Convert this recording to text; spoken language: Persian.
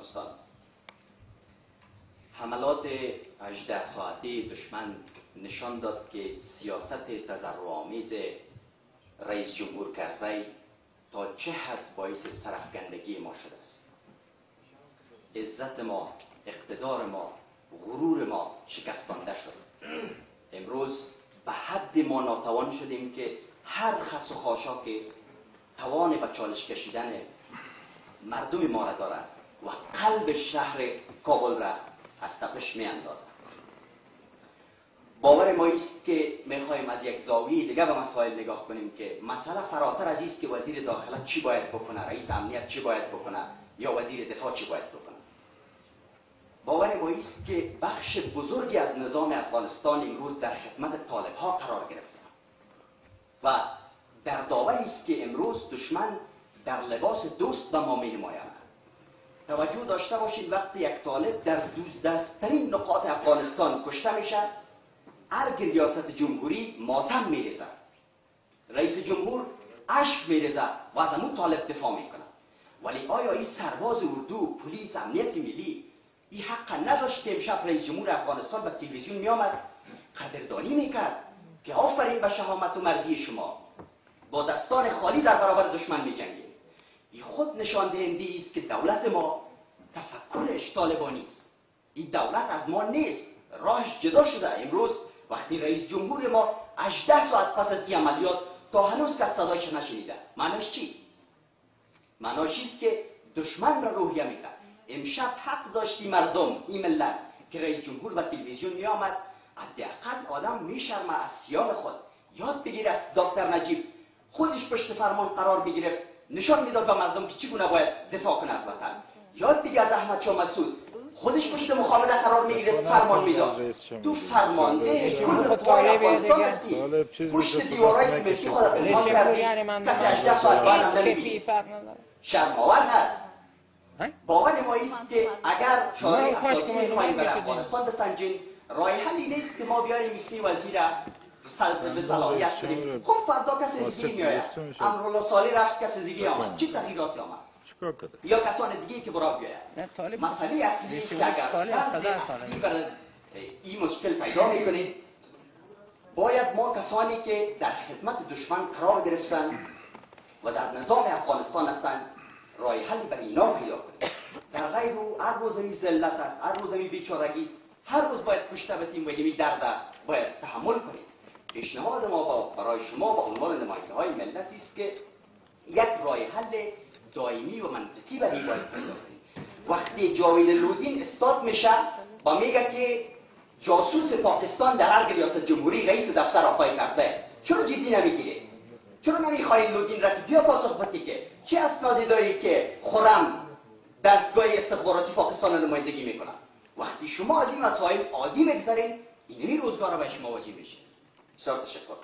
افغانستان. حملات 18 ساعته دشمن نشان داد که سیاست تضررآمیز رئیس جمهور کرزی تا چه حد باعث سرافکندگی ما شده است. عزت ما، اقتدار ما، غرور ما شکستانده شد. امروز به حد ما ناتوان شدیم که هر خس و خاشاک توان به چالش کشیدن مردم ما را دارد و قلب شهر کابل را از تپش می اندازد. باور ما است که میخوایم از یک زاویه دیگه به مسائل نگاه کنیم که مسئله فراتر از است که وزیر داخله چی باید بکنه، رئیس امنیت چی باید بکنه یا وزیر دفاع چی باید بکنه. باور ما است که بخش بزرگی از نظام افغانستان امروز در خدمت طالب ها قرار گرفته و در داوری است که امروز دشمن در لباس دوست به ما می نماید. توجه داشته باشید وقتی یک طالب در دوزدسترین نقاط افغانستان کشته میشه، ارگ ریاست جمهوری ماتم میریزه، رئیس جمهور اشک میریزه و از امون طالب دفاع میکنه. ولی آیا این سرباز اردو، پلیس، امنیت ملی این حق نداشت که امشب رئیس جمهور افغانستان به تلویزیون میآمد قدردانی میکرد که آفرین به شهامت و مردی شما، با دستان خالی در برابر دشمن میجنگید؟ این خود نشان دهنده است که دولت ما تفکرش طالبانی است. این دولت از ما نیست، راهش جدا شده. امروز وقتی رئیس جمهور ما 18 ساعت پس از این عملیات تا هنوز کس صدایش نشنیده، معناش چیست؟ معناش است که دشمن را روحیه میده. امشب حق داشتی مردم، این ملت، که رئیس جمهور به تلویزیون می آمد، حداقل آدم میشرمه از سیان خود. یاد بگیر از دکتر نجیب، خودش پشت فرمان قرار بگرفت، نشان میداد به مردم که چگونه باید دفاع کنه از وطن. یاد بگیر از احمد شاه مسعود، خودش پشت مقابله قرار میگرفت، فرمان میداد. تو فرمانده کل قوای افغانستان هستی، پشت دیوارای سیمنتی خود پنهان کردی، کسی 18 ساعت بعد نمیبینی. شرم‌آور هست. باور ما است که اگر چاره اساسی میخواهیم بر افغانستان بسنجیم، راه حلی نیست که ما بیاریم ایسی وزیر به صلاحیت کنیم. خب فردا کسی دیگه میآید، امرالله صالح رفت، کسی دیگه آمد، چه تغییراتی آمد؟ یا کسان دیگه که برای بیاید. مسئله اصلی است که اگر فرد اصلی برای این مشکل پیدا میکنیم، باید ما کسانی که در خدمت دشمن قرار گرفتن و در نظام افغانستان هستند راه حلی برای اینا پیدا کنیم. در غیر او هر روز می ذلت است، هر روز می بیچارگی است، هر روز باید کشته بتیم و می درد باید تحمل کنیم. پیشنهاد ما برای شما با عنوان نماینده های ملت است که یک راه حل دائمی و منطقی برای این باید پیدا کنیم. وقتی جاوید لودین استاد میشه و میگه که جاسوس پاکستان در ارگ ریاست جمهوری رئیس دفتر آقای کرزی است، چرا جدی نمیگیره؟ چرا نمیخواین لودین را که بیا پاسخ بدی که چه اسنادی داری که خرم دستگاه استخباراتی پاکستان نمایندگی میکنه؟ وقتی شما از این مسائل عادی میگذارین، اینمی روزگار به شما واجب میشه. بسیار تشکر.